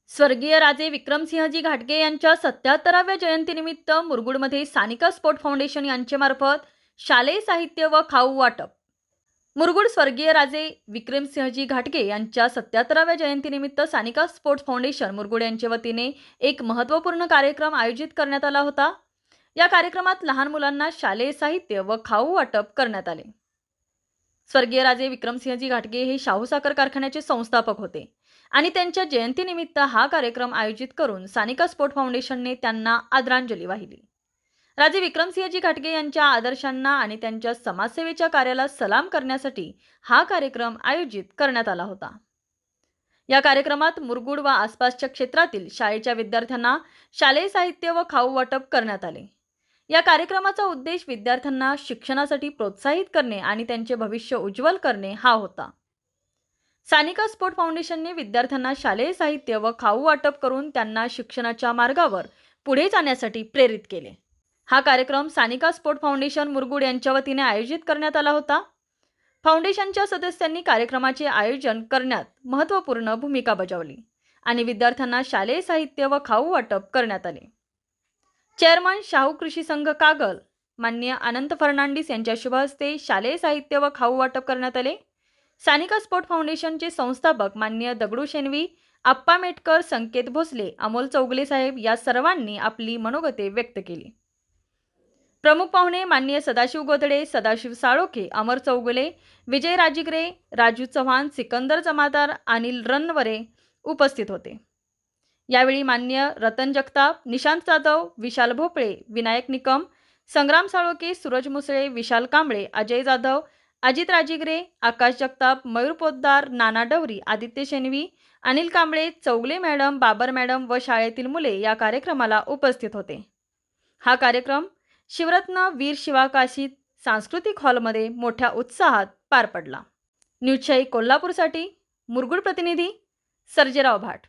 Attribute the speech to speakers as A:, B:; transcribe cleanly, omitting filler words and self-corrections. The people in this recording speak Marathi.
A: स्वर्गीय राजे विक्रमसिंहजी घाटगे यांच्या 77व्या जयंतीनिमित्त मुरगुडमध्ये सानिका स्पोर्ट फाउंडेशन यांच्यामार्फत शालेय साहित्य व खाऊ वाटप. मुरगुड स्वर्गीय राजे विक्रमसिंहजी घाटगे यांच्या 77व्या जयंतीनिमित्त सानिका स्पोर्ट्स फाउंडेशन मुरगुड यांच्या वतीने एक महत्त्वपूर्ण कार्यक्रम आयोजित करण्यात आला होता. या कार्यक्रमात लहान मुलांना शालेय साहित्य व खाऊ वाटप करण्यात आले. स्वर्गीय राजे विक्रमसिंहजी घाटगे हे शाहू साखर कारखान्याचे संस्थापक होते आणि त्यांच्या जयंतीनिमित्त हा कार्यक्रम आयोजित करून सानिका स्पोर्ट फाउंडेशनने त्यांना आदरांजली वाहिली. राजे विक्रमसिंहजी घाटगे यांच्या आदर्शांना आणि त्यांच्या समाजसेवेच्या कार्याला सलाम करण्यासाठी हा कार्यक्रम आयोजित करण्यात आला होता. या कार्यक्रमात मुरगुड व आसपासच्या क्षेत्रातील शाळेच्या विद्यार्थ्यांना शालेय साहित्य व खाऊ वाटप करण्यात आले. या कार्यक्रमाचा उद्देश विद्यार्थ्यांना शिक्षणासाठी प्रोत्साहित करणे आणि त्यांचे भविष्य उज्ज्वल करणे हा होता. सानिका स्पोर्ट फाउंडेशनने विद्यार्थ्यांना शालेय साहित्य व खाऊ वाटप करून त्यांना शिक्षणाच्या मार्गावर पुढे जाण्यासाठी प्रेरित केले. हा कार्यक्रम सानिका स्पोर्ट फाउंडेशन मुरगुड यांच्या वतीने आयोजित करण्यात आला होता. फाउंडेशनच्या सदस्यांनी कार्यक्रमाचे आयोजन करण्यात महत्त्वपूर्ण भूमिका बजावली आणि विद्यार्थ्यांना शालेय साहित्य व खाऊ वाटप करण्यात आले. चेअरमन शाहू कृषी संघ कागल माननीय अनंत फर्नांडिस यांच्या शुभ हस्ते शालेय साहित्य व खाऊ वाटप करण्यात आले. सानिका स्पोर्ट फाउंडेशनचे संस्थापक माननीय दगडू शेनवी, आप्पा मेटकर, संकेत भोसले, अमोल चौगले साहेब या सर्वांनी आपली मनोगते व्यक्त केली. प्रमुख पाहुणे माननीय सदाशिव गोदडे, सदाशिव साळोखे, अमर चौगुले, विजय राजिगरे, राजू चव्हाण, सिकंदर जमादार, अनिल रनवरे उपस्थित होते. यावेळी माननीय रतन जगताप, निशांत जाधव, विशाल भोपळे, विनायक निकम, संग्राम साळोखे, सूरज मुसळे, विशाल कांबळे, अजय जाधव, अजित राजिगरे, आकाश जगताप, मयूर पोद्दार, नाना डवरी, आदित्य शेनवी, अनिल कांबळे, चौगले मॅडम, बाबर मॅडम व शाळेतील मुले या कार्यक्रमाला उपस्थित होते. हा कार्यक्रम शिवरत्न वीर शिवाकाशीत सांस्कृतिक हॉलमध्ये मोठ्या उत्साहात पार पडला. न्यूज शाही कोल्हापूरसाठी मुरगुड प्रतिनिधी सर्जेराव भाट.